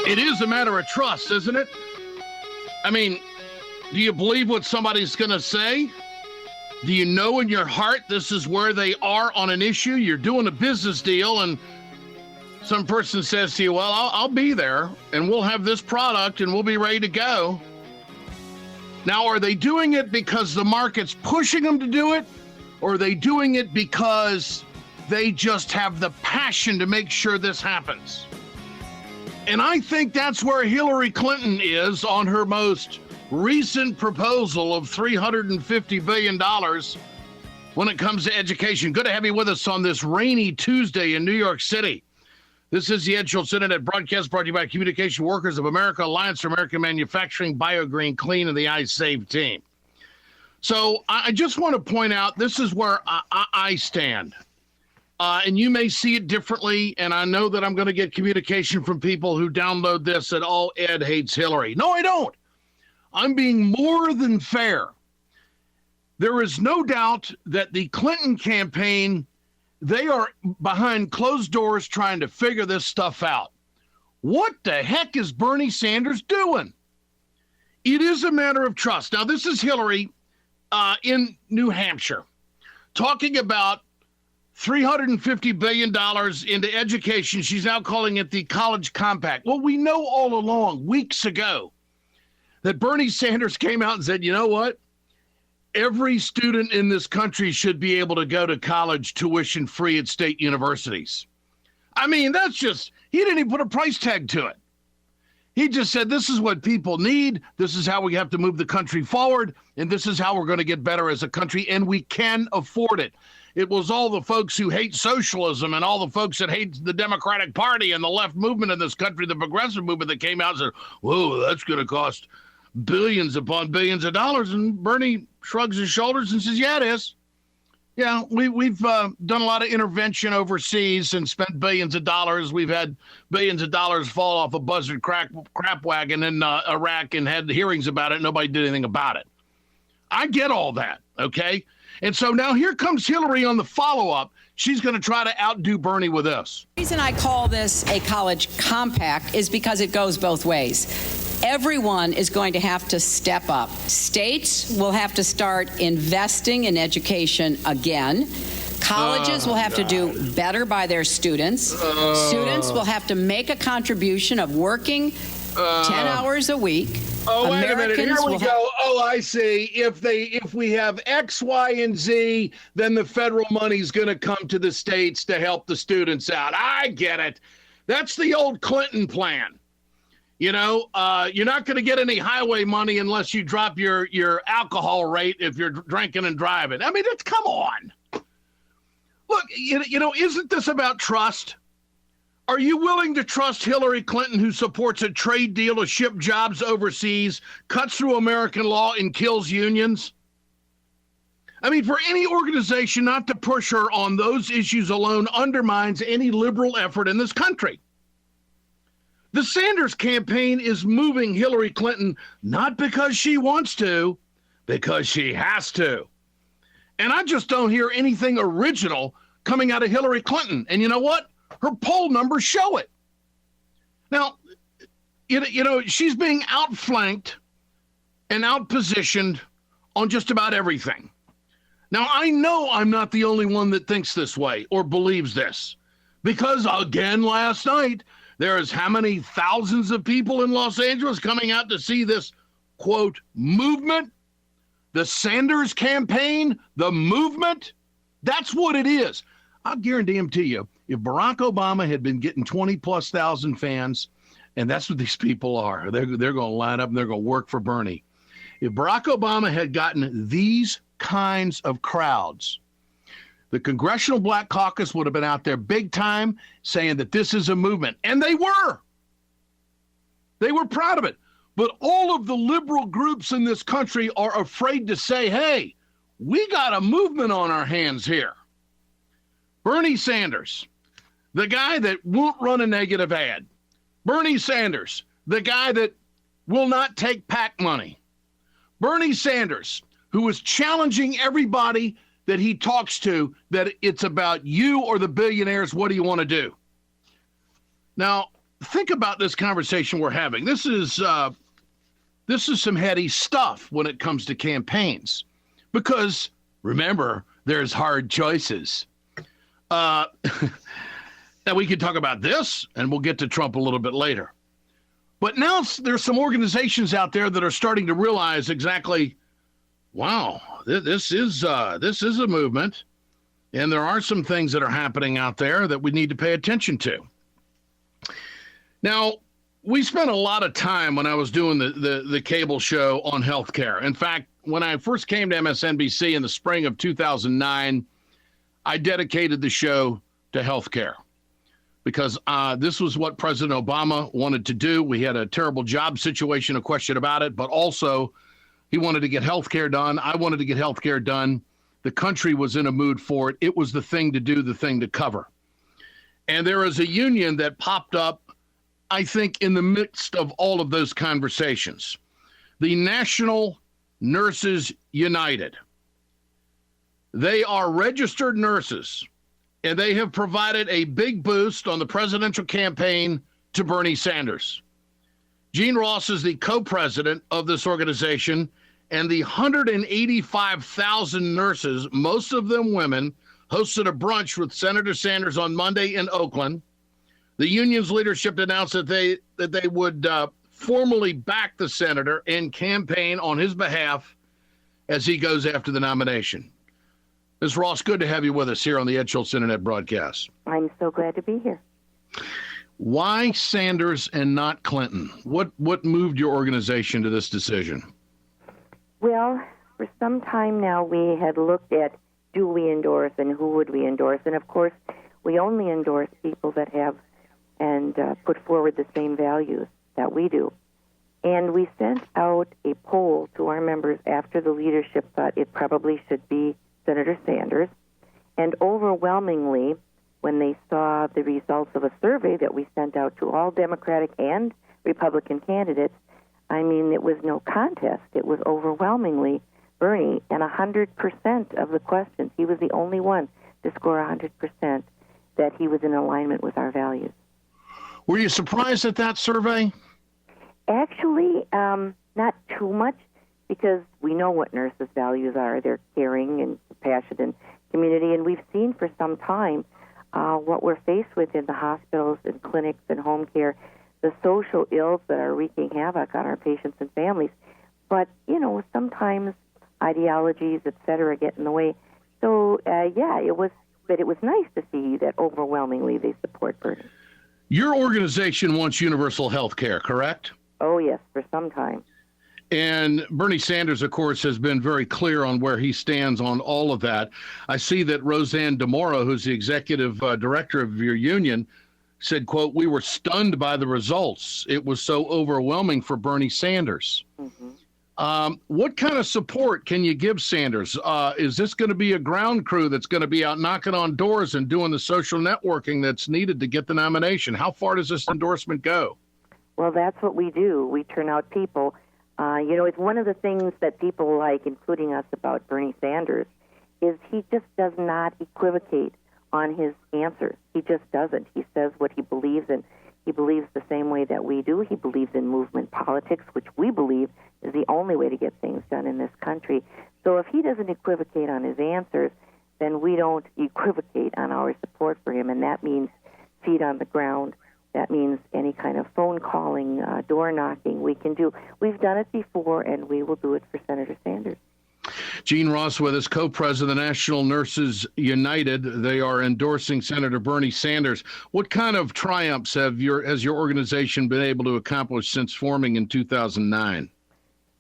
It is a matter of trust, isn't it? I mean, do you believe what somebody's going to say? Do you know in your heart this is where they are on an issue? You're doing a business deal and some person says to you, well, I'll be there and we'll have this product and we'll be ready to go. Now, are they doing it because the market's pushing them to do it? Or are they doing it because they just have the passion to make sure this happens? And I think that's where Hillary Clinton is on her most recent proposal of $350 billion when it comes to education. Good to have you with us on this rainy Tuesday in New York City. This is the Ed Schultz Internet broadcast brought to you by Communication Workers of America, Alliance for American Manufacturing, BioGreen Clean, and the iSave team. So I just want to point out, this is where I stand. And you may see it differently, and I know that I'm going to get communication from people who download this that, oh, Ed hates Hillary. No, I don't. I'm being more than fair. There is no doubt that the Clinton campaign, they are behind closed doors trying to figure this stuff out. What the heck is Bernie Sanders doing? It is a matter of trust. Now, this is Hillary in New Hampshire talking about $350 billion into education. She's now calling it the College Compact. Well, we know all along, weeks ago, that Bernie Sanders came out and said, you know what? Every student in this country should be able to go to college tuition free at state universities. I mean, that's just, he didn't even put a price tag to it. He just said, this is what people need. This is how we have to move the country forward. And this is how we're going to get better as a country. And we can afford it. It was all the folks who hate socialism and all the folks that hate the Democratic Party and the left movement in this country, the progressive movement, that came out and said, whoa, that's going to cost billions upon billions of dollars. And Bernie shrugs his shoulders and says, yeah, it is. Yeah, we've done a lot of intervention overseas and spent billions of dollars. We've had billions of dollars fall off a buzzard crap wagon in Iraq and had hearings about it. Nobody did anything about it. I get all that, okay? And so now here comes Hillary on the follow-up. She's going to try to outdo Bernie with this. The reason I call this a college compact is because it goes both ways. Everyone is going to have to step up. States will have to start investing in education again. Colleges will have to do better by their students. Students will have to make a contribution of working 10 hours a week. Oh, wait a minute. Here we go. Oh, I see. If we have X, Y, and Z, then the federal money's going to come to the states to help the students out. I get it. That's the old Clinton plan. You know, you're not going to get any highway money unless you drop your alcohol rate if you're drinking and driving. I mean, come on. Look, you know, isn't this about trust? Are you willing to trust Hillary Clinton, who supports a trade deal to ship jobs overseas, cuts through American law, and kills unions? I mean, for any organization not to push her on those issues alone undermines any liberal effort in this country. The Sanders campaign is moving Hillary Clinton not because she wants to, because she has to. And I just don't hear anything original coming out of Hillary Clinton. And you know what? Her poll numbers show it. Now, you know, she's being outflanked and outpositioned on just about everything. Now, I know I'm not the only one that thinks this way or believes this, because again, last night, there's how many thousands of people in Los Angeles coming out to see this, quote, movement, the Sanders campaign, the movement. That's what it is. I'll guarantee you, if Barack Obama had been getting 20+ thousand fans, and that's what these people are, they're going to line up and they're going to work for Bernie. If Barack Obama had gotten these kinds of crowds, the Congressional Black Caucus would have been out there big time saying that this is a movement. And they were. They were proud of it. But all of the liberal groups in this country are afraid to say, hey, we got a movement on our hands here. Bernie Sanders, the guy that won't run a negative ad. Bernie Sanders, the guy that will not take PAC money. Bernie Sanders, who is challenging everybody that he talks to, that it's about you or the billionaires, what do you want to do? Now, think about this conversation we're having. This is some heady stuff when it comes to campaigns, because remember, there's hard choices. Now we can talk about this, and we'll get to Trump a little bit later. But now there's some organizations out there that are starting to realize exactly, wow, this is a movement, and there are some things that are happening out there that we need to pay attention to. Now, we spent a lot of time when I was doing the cable show on healthcare. In fact, when I first came to MSNBC in the spring of 2009, I dedicated the show to healthcare, because this was what President Obama wanted to do. We had a terrible job situation, no question about it, but also he wanted to get health care done. I wanted to get health care done. The country was in a mood for it. It was the thing to do, the thing to cover. And there is a union that popped up, I think, in the midst of all of those conversations. The National Nurses United. They are registered nurses, and they have provided a big boost on the presidential campaign to Bernie Sanders. Gene Ross is the co-president of this organization, and the 185,000 nurses, most of them women, hosted a brunch with Senator Sanders on Monday in Oakland. The union's leadership announced that they would formally back the senator and campaign on his behalf as he goes after the nomination. Ms. Ross, good to have you with us here on the Ed Schultz Internet broadcast. I'm so glad to be here. Why Sanders and not Clinton? What moved your organization to this decision? Well, for some time now, we had looked at, do we endorse and who would we endorse? And of course, we only endorse people that have and put forward the same values that we do. And we sent out a poll to our members after the leadership thought it probably should be Senator Sanders. And overwhelmingly, when they saw the results of a survey that we sent out to all Democratic and Republican candidates, I mean, it was no contest. It was overwhelmingly Bernie. And 100% of the questions, he was the only one to score 100% that he was in alignment with our values. Were you surprised at that survey? Actually, not too much, because we know what nurses' values are. They're caring and compassionate and community, and we've seen for some time what we're faced with in the hospitals and clinics and home care, the social ills that are wreaking havoc on our patients and families. But, you know, sometimes ideologies, et cetera, get in the way. So, it was nice to see that overwhelmingly they support Bernie. Your organization wants universal health care, correct? Oh, yes, for some time. And Bernie Sanders, of course, has been very clear on where he stands on all of that. I see that Roseanne DeMora, who's the executive director of your union, said, quote, "We were stunned by the results. It was so overwhelming for Bernie Sanders." Mm-hmm. What kind of support can you give Sanders? Is this going to be a ground crew that's going to be out knocking on doors and doing the social networking that's needed to get the nomination? How far does this endorsement go? Well, that's what we do. We turn out people. It's one of the things that people like, including us, about Bernie Sanders, is he just does not equivocate on his answers. He just doesn't. He says what he believes in. He believes the same way that we do. He believes in movement politics, which we believe is the only way to get things done in this country. So if he doesn't equivocate on his answers, then we don't equivocate on our support for him, and that means feet on the ground. That means any kind of phone calling, door knocking we can do. We've done it before, and we will do it for Senator Sanders. Gene Ross with us, co-president of the National Nurses United. They are endorsing Senator Bernie Sanders. What kind of triumphs has your organization been able to accomplish since forming in 2009?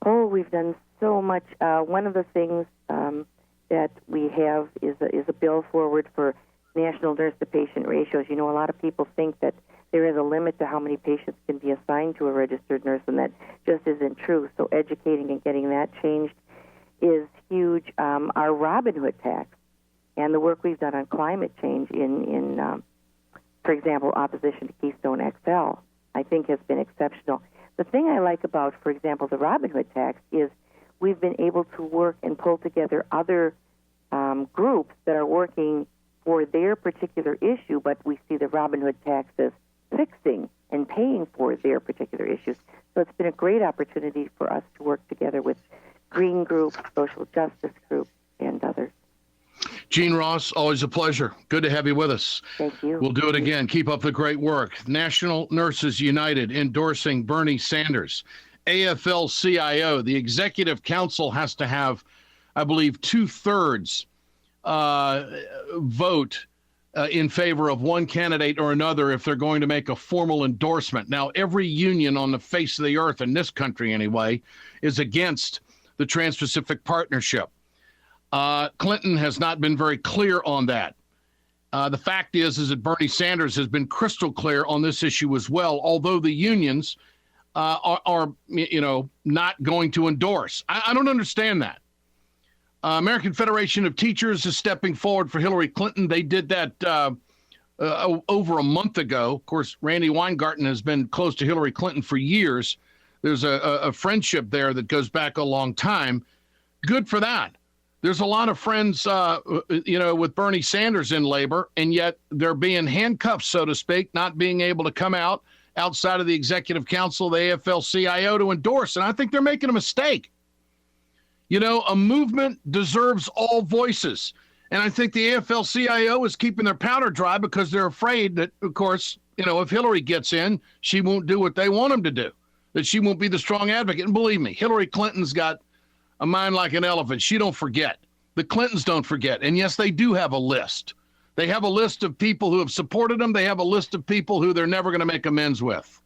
Oh, we've done so much. One of the things that we have is a bill forward for national nurse-to-patient ratios. You know, a lot of people think that there is a limit to how many patients can be assigned to a registered nurse, and that just isn't true. So educating and getting that changed is huge. Our Robin Hood tax and the work we've done on climate change in for example, opposition to Keystone XL, I think has been exceptional. The thing I like about, for example, the Robin Hood tax is we've been able to work and pull together other groups that are working for their particular issue, but we see the Robin Hood tax as fixing and paying for their particular issues. So it's been a great opportunity for us to work together with green groups, social justice groups, and others. Jean Ross, always a pleasure. Good to have you with us. Thank you. We'll do it again. Keep up the great work. National Nurses United endorsing Bernie Sanders. AFL-CIO, the Executive Council has to have, I believe, 2/3 vote in favor of one candidate or another if they're going to make a formal endorsement. Now, every union on the face of the earth, in this country anyway, is against the Trans-Pacific Partnership. Clinton has not been very clear on that. The fact is that Bernie Sanders has been crystal clear on this issue as well, although the unions are not going to endorse. I don't understand that. American Federation of Teachers is stepping forward for Hillary Clinton. They did that over a month ago. Of course, Randy Weingarten has been close to Hillary Clinton for years. There's a friendship there that goes back a long time. Good for that. There's a lot of friends, with Bernie Sanders in labor, and yet they're being handcuffed, so to speak, not being able to come out outside of the Executive Council, the AFL-CIO, to endorse. And I think they're making a mistake. A movement deserves all voices. And I think the AFL-CIO is keeping their powder dry because they're afraid that, of course, if Hillary gets in, she won't do what they want him to do, that she won't be the strong advocate. And believe me, Hillary Clinton's got a mind like an elephant. She don't forget. The Clintons don't forget. And yes, they do have a list. They have a list of people who have supported them. They have a list of people who they're never going to make amends with.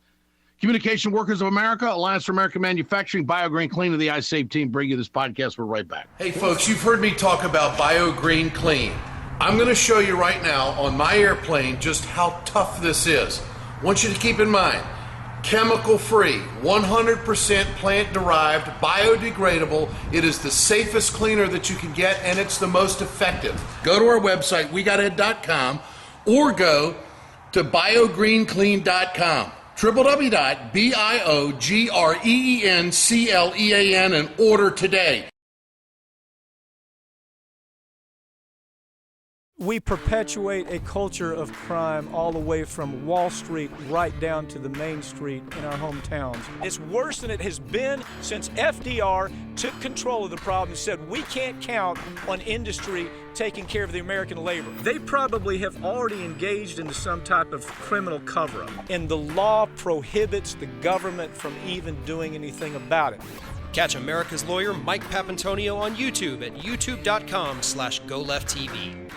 Communication Workers of America, Alliance for American Manufacturing, BioGreen Clean, and the iSave team bring you this podcast. We're right back. Hey, folks, you've heard me talk about BioGreen Clean. I'm going to show you right now on my airplane just how tough this is. I want you to keep in mind, chemical-free, 100% plant-derived, biodegradable. It is the safest cleaner that you can get, and it's the most effective. Go to our website, wegoted.com, or go to biogreenclean.com. www.biogreenclean and order today. We perpetuate a culture of crime all the way from Wall Street right down to the main street in our hometowns. It's worse than it has been since FDR took control of the problem and said we can't count on industry taking care of the American labor. They probably have already engaged into some type of criminal cover-up, and the law prohibits the government from even doing anything about it. Catch America's lawyer Mike Papantonio on YouTube at youtube.com/GoLeftTV.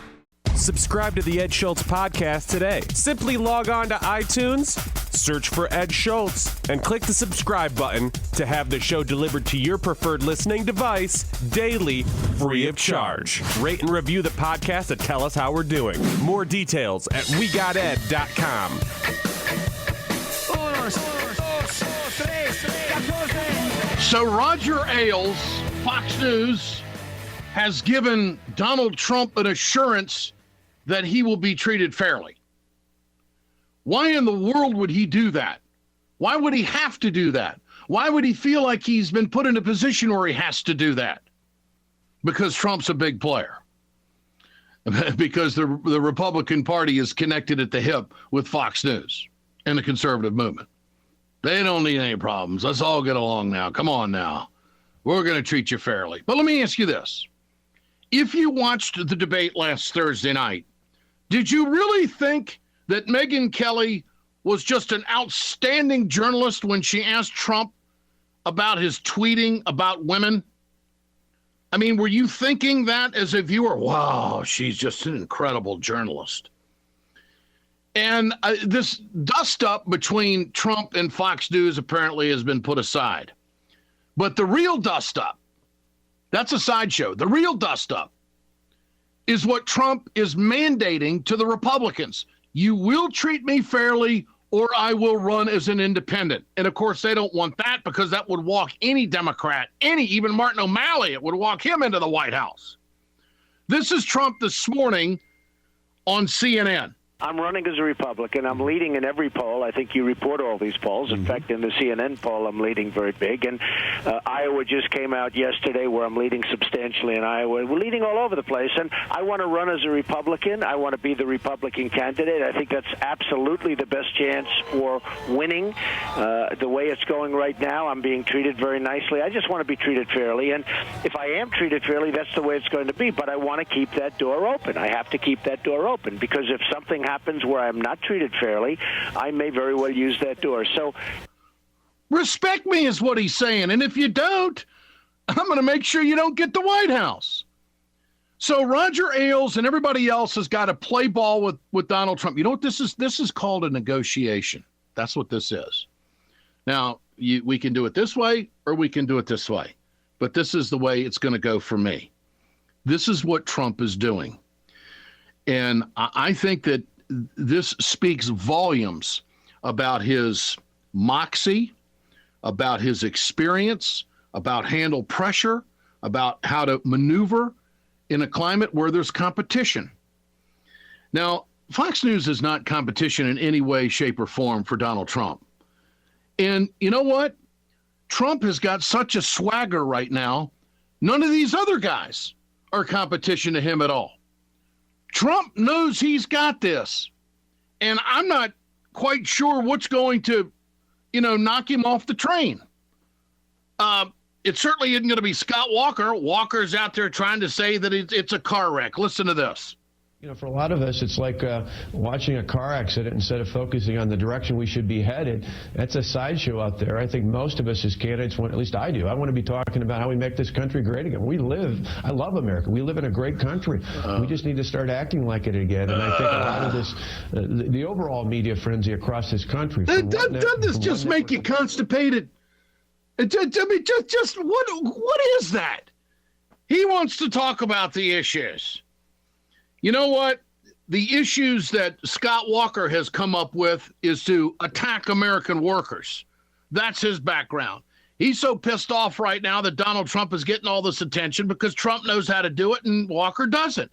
Subscribe to the Ed Schultz podcast today. Simply log on to iTunes, search for Ed Schultz, and click the subscribe button to have the show delivered to your preferred listening device daily, free of charge. Rate and review the podcast and tell us how we're doing. More details at wegoted.com. So Roger Ailes, Fox News, has given Donald Trump an assurance that he will be treated fairly. Why in the world would he do that? Why would he have to do that? Why would he feel like he's been put in a position where he has to do that? Because Trump's a big player. Because the Republican Party is connected at the hip with Fox News and the conservative movement. They don't need any problems. Let's all get along now. Come on now. We're going to treat you fairly. But let me ask you this. If you watched the debate last Thursday night, did you really think that Megyn Kelly was just an outstanding journalist when she asked Trump about his tweeting about women? I mean, were you thinking that as a viewer? Wow, she's just an incredible journalist. And this dust-up between Trump and Fox News apparently has been put aside. But the real dust-up, that's a sideshow. The real dust-up is what Trump is mandating to the Republicans. You will treat me fairly or I will run as an independent. And, of course, they don't want that because that would walk any Democrat, even Martin O'Malley, it would walk him into the White House. This is Trump this morning on CNN. I'm running as a Republican. I'm leading in every poll. I think you report all these polls. In fact, in the CNN poll, I'm leading very big. And Iowa just came out yesterday where I'm leading substantially in Iowa. We're leading all over the place. And I want to run as a Republican. I want to be the Republican candidate. I think that's absolutely the best chance for winning. The way it's going right now, I'm being treated very nicely. I just want to be treated fairly. And if I am treated fairly, that's the way it's going to be. But I want to keep that door open. I have to keep that door open because if something happens where I'm not treated fairly, I may very well use that door. So respect me is what he's saying. And if you don't, I'm going to make sure you don't get the White House. So Roger Ailes and everybody else has got to play ball with Donald Trump. You know what this is? This is called a negotiation. That's what this is. Now, we can do it this way or we can do it this way. But this is the way it's going to go for me. This is what Trump is doing. And I think that this speaks volumes about his moxie, about his experience, about handle pressure, about how to maneuver in a climate where there's competition. Now, Fox News is not competition in any way, shape, or form for Donald Trump. And you know what? Trump has got such a swagger right now, none of these other guys are competition to him at all. Trump knows he's got this, and I'm not quite sure what's going to, knock him off the train. It certainly isn't going to be Scott Walker. Walker's out there trying to say that it's a car wreck. Listen to this. For a lot of us, it's like watching a car accident instead of focusing on the direction we should be headed. That's a sideshow out there. I think most of us as candidates, at least I do, I want to be talking about how we make this country great again. I love America. We live in a great country. We just need to start acting like it again. And I think a lot of this, the overall media frenzy across this country. Doesn't this just make you constipated? I mean, just what is that? He wants to talk about the issues. You know what? The issues that Scott Walker has come up with is to attack American workers. That's his background. He's so pissed off right now that Donald Trump is getting all this attention because Trump knows how to do it and Walker doesn't.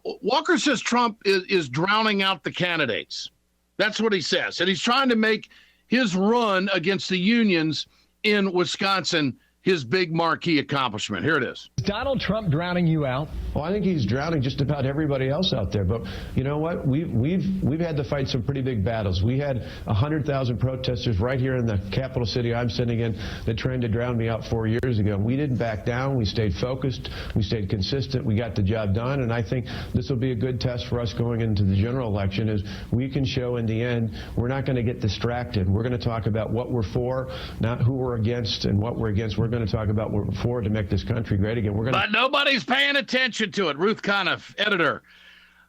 Walker says Trump is drowning out the candidates. That's what he says. And he's trying to make his run against the unions in Wisconsin his big marquee accomplishment. Here it is. Is Donald Trump drowning you out? Well, I think he's drowning just about everybody else out there. But you know what? We've had to fight some pretty big battles. We had 100,000 protesters right here in the capital city I'm sitting in that tried to drown me out 4 years ago. We didn't back down. We stayed focused. We stayed consistent. We got the job done. And I think this will be a good test for us going into the general election is we can show in the end we're not going to get distracted. We're going to talk about what we're for, not who we're against and what we're against. We're going to talk about what we're for to make this country great again. But nobody's paying attention to it. Ruth Conniff, editor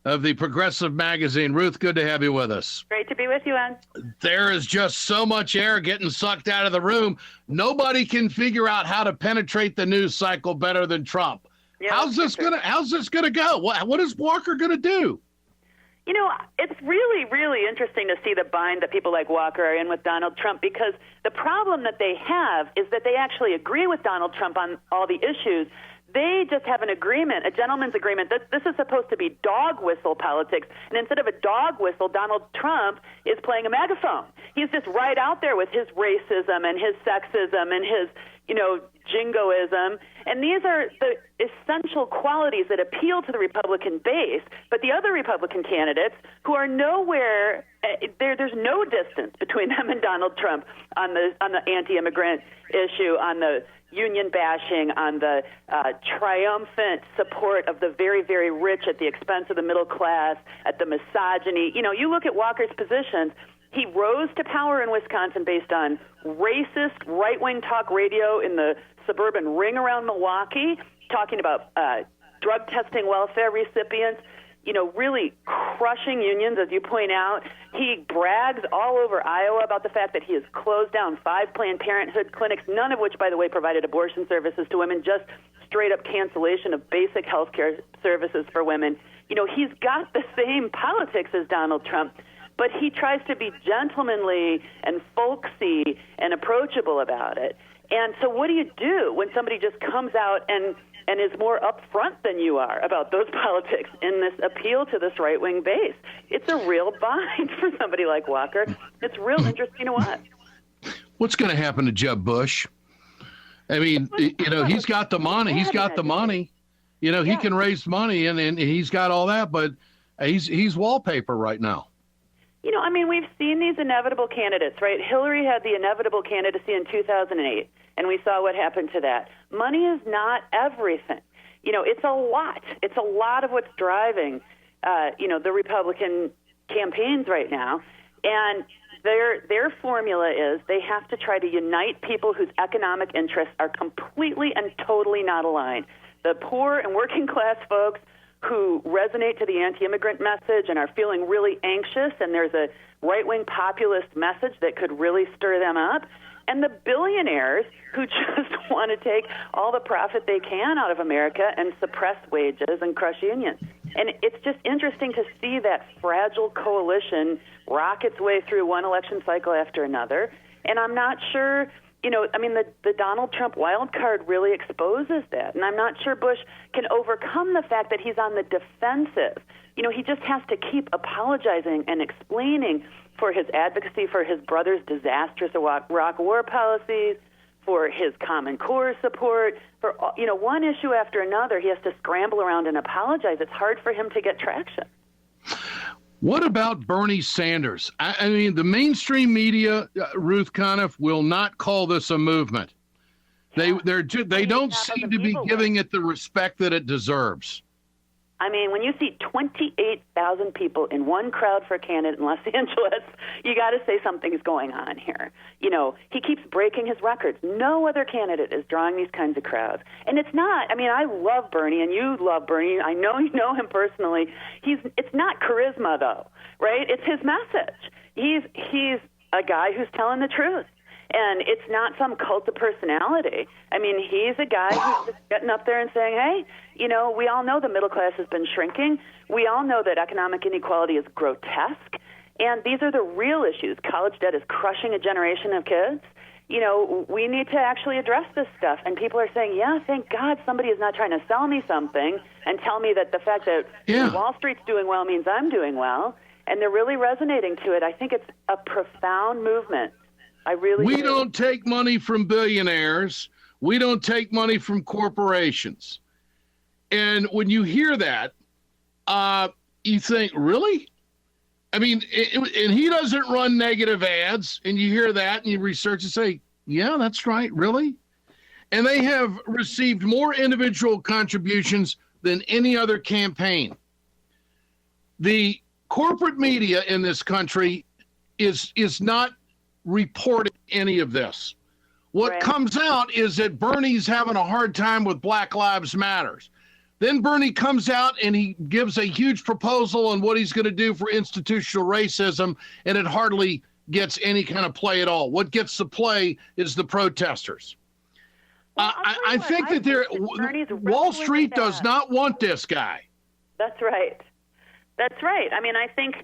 of the Progressive Magazine. Ruth, good to have you with us. Great to be with you, Ann. There is just so much air getting sucked out of the room. Nobody can figure out how to penetrate the news cycle better than Trump. Yeah, how's this gonna go? What is Walker gonna do? It's really, really interesting to see the bind that people like Walker are in with Donald Trump because the problem that they have is that they actually agree with Donald Trump on all the issues. They just have an agreement, a gentleman's agreement, that this is supposed to be dog whistle politics. And instead of a dog whistle, Donald Trump is playing a megaphone. He's just right out there with his racism and his sexism and his, jingoism. And these are the essential qualities that appeal to the Republican base. But the other Republican candidates who are nowhere, there's no distance between them and Donald Trump on the anti-immigrant issue, on the union bashing, on the triumphant support of the very, very rich at the expense of the middle class, at the misogyny. You look at Walker's positions. He rose to power in Wisconsin based on racist right-wing talk radio in the suburban ring around Milwaukee, talking about drug testing welfare recipients, really crushing unions, as you point out. He brags all over Iowa about the fact that he has closed down 5 Planned Parenthood clinics, none of which, by the way, provided abortion services to women, just straight-up cancellation of basic health care services for women. He's got the same politics as Donald Trump, but he tries to be gentlemanly and folksy and approachable about it. And so what do you do when somebody just comes out and is more upfront than you are about those politics in this appeal to this right-wing base? It's a real bind for somebody like Walker. It's real interesting to watch. What's going to happen to Jeb Bush? I mean, he's got the money. He's got the money. He can raise money, and he's got all that, but he's wallpaper right now. We've seen these inevitable candidates, right? Hillary had the inevitable candidacy in 2008, and we saw what happened to that. Money is not everything. It's a lot. It's a lot of what's driving, the Republican campaigns right now. And their formula is they have to try to unite people whose economic interests are completely and totally not aligned. The poor and working class folks who resonate to the anti-immigrant message and are feeling really anxious, and there's a right-wing populist message that could really stir them up, and the billionaires who just want to take all the profit they can out of America and suppress wages and crush unions. And it's just interesting to see that fragile coalition rock its way through one election cycle after another. And I'm not sure, the Donald Trump wild card really exposes that. And I'm not sure Bush can overcome the fact that he's on the defensive. He just has to keep apologizing and explaining for his advocacy for his brother's disastrous Iraq war policies, for his Common Core support, for one issue after another. He has to scramble around and apologize. It's hard for him to get traction. What about Bernie Sanders? I mean, the mainstream media, Ruth Conniff, will not call this a movement. They don't seem to be giving it the respect that it deserves. I mean, when you see 28,000 people in one crowd for a candidate in Los Angeles, you got to say something's going on here. He keeps breaking his records. No other candidate is drawing these kinds of crowds. And it's not, I love Bernie, and you love Bernie. I know you know him personally. It's not charisma, though, right? It's his message. He's a guy who's telling the truth. And it's not some cult of personality. I mean, he's a guy who's just getting up there and saying, hey, we all know the middle class has been shrinking. We all know that economic inequality is grotesque. And these are the real issues. College debt is crushing a generation of kids. We need to actually address this stuff. And people are saying, yeah, thank God somebody is not trying to sell me something and tell me that the fact that Wall Street's doing well means I'm doing well. And they're really resonating to it. I think it's a profound movement. We don't take money from billionaires. We don't take money from corporations. And when you hear that, you think, really? I mean, and he doesn't run negative ads. And you hear that and you research and say, yeah, that's right. Really? And they have received more individual contributions than any other campaign. The corporate media in this country is not reporting any of this. What comes out is that Bernie's having a hard time with Black Lives Matters. Then Bernie comes out and he gives a huge proposal on what he's going to do for institutional racism, and it hardly gets any kind of play at all. What gets the play is the protesters. Well, I think that Wall Street does not want this guy. That's right. That's right. I mean, I think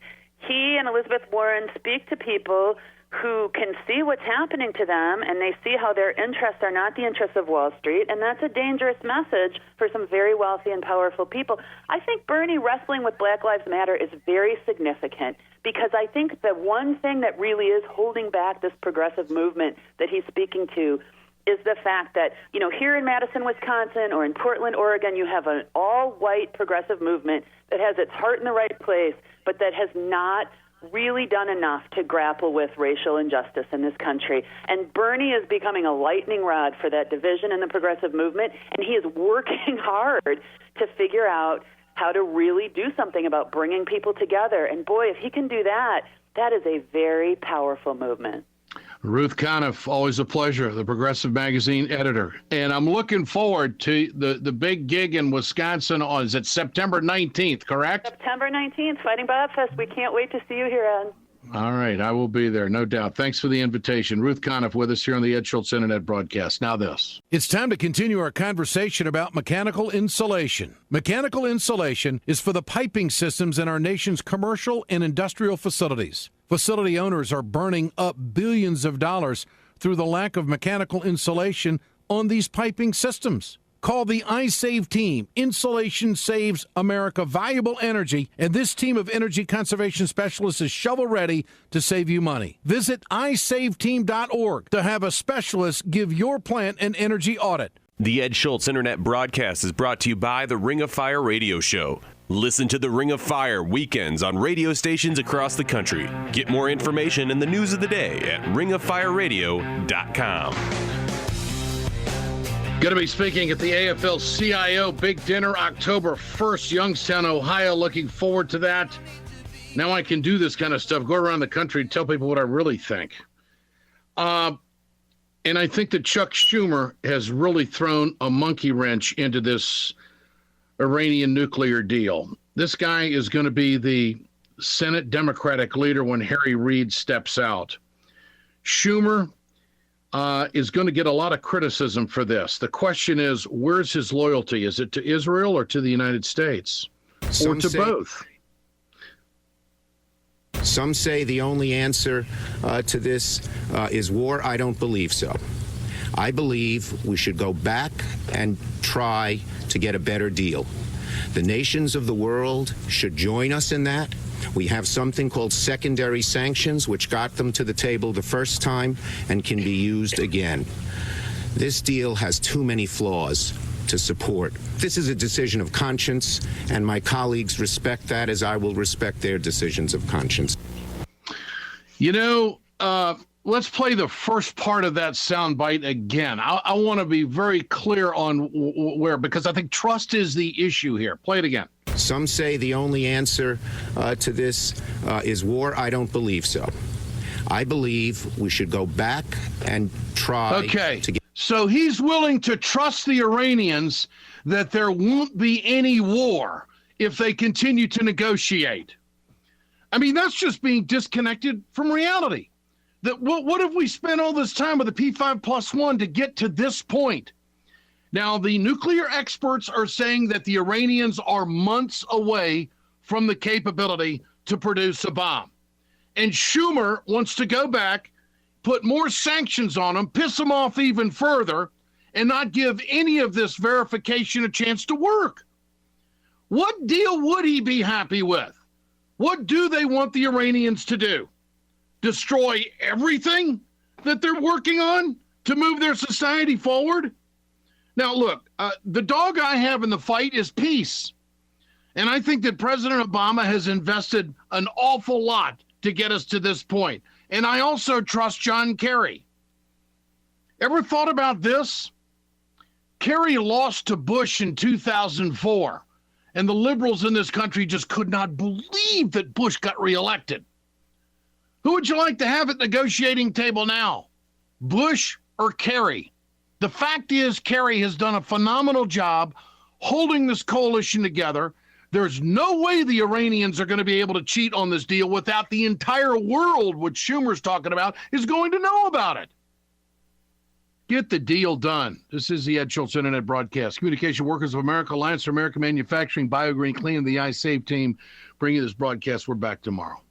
he and Elizabeth Warren speak to people who can see what's happening to them, and they see how their interests are not the interests of Wall Street, and that's a dangerous message for some very wealthy and powerful people. I think Bernie wrestling with Black Lives Matter is very significant, because I think the one thing that really is holding back this progressive movement that he's speaking to is the fact that, here in Madison, Wisconsin, or in Portland, Oregon, you have an all-white progressive movement that has its heart in the right place, but that has not really done enough to grapple with racial injustice in this country. And Bernie is becoming a lightning rod for that division in the progressive movement, and he is working hard to figure out how to really do something about bringing people together. And boy, if he can do that, that is a very powerful movement. Ruth Conniff, always a pleasure, the Progressive Magazine editor. And I'm looking forward to the big gig in Wisconsin is it September 19th, correct? September 19th, Fighting Bob Fest. We can't wait to see you here, Ed. All right, I will be there, no doubt. Thanks for the invitation. Ruth Conniff with us here on the Ed Schultz Internet broadcast. Now this. It's time to continue our conversation about mechanical insulation. Mechanical insulation is for the piping systems in our nation's commercial and industrial facilities. Facility owners are burning up billions of dollars through the lack of mechanical insulation on these piping systems. Call the iSave team. Insulation saves America valuable energy, and this team of energy conservation specialists is shovel-ready to save you money. Visit iSaveTeam.org to have a specialist give your plant an energy audit. The Ed Schultz Internet broadcast is brought to you by the Ring of Fire radio show. Listen to the Ring of Fire weekends on radio stations across the country. Get more information and the news of the day at ringofireradio.com. Going to be speaking at the AFL-CIO Big Dinner October 1st, Youngstown, Ohio. Looking forward to that. Now I can do this kind of stuff, go around the country and tell people what I really think. And I think that Chuck Schumer has really thrown a monkey wrench into this Iranian nuclear deal. This guy is going to be the Senate Democratic leader when Harry Reid steps out. Schumer is going to get a lot of criticism for this. The question is, where's his loyalty? Is it to Israel or to the United States? Or to both? Some say the only answer to this is war. I don't believe so. I believe we should go back and try to get a better deal. The nations of the world should join us in that. We have something called secondary sanctions, which got them to the table the first time and can be used again. This deal has too many flaws to support. This is a decision of conscience, and my colleagues respect that as I will respect their decisions of conscience. You know, let's play the first part of that soundbite again. I want to be very clear on where, because I think trust is the issue here. Play it again. Some say the only answer to this is war. I don't believe so. I believe we should go back and try to get... So he's willing to trust the Iranians that there won't be any war if they continue to negotiate. I mean, that's just being disconnected from reality. That what have we spent all this time with the P5+1 to get to this point? Now, the nuclear experts are saying that the Iranians are months away from the capability to produce a bomb. And Schumer wants to go back, put more sanctions on them, piss them off even further, and not give any of this verification a chance to work. What deal would he be happy with? What do they want the Iranians to do? Destroy everything that they're working on to move their society forward? Now, look, the dog I have in the fight is peace. And I think that President Obama has invested an awful lot to get us to this point. And I also trust John Kerry. Ever thought about this? Kerry lost to Bush in 2004, and the liberals in this country just could not believe that Bush got reelected. Who would you like to have at the negotiating table now? Bush or Kerry? The fact is, Kerry has done a phenomenal job holding this coalition together. There's no way the Iranians are going to be able to cheat on this deal without the entire world, which Schumer's talking about, is going to know about it. Get the deal done. This is the Ed Schultz Internet Broadcast. Communication Workers of America, Alliance for American Manufacturing, BioGreen Clean, and the iSave team bringing this broadcast. We're back tomorrow.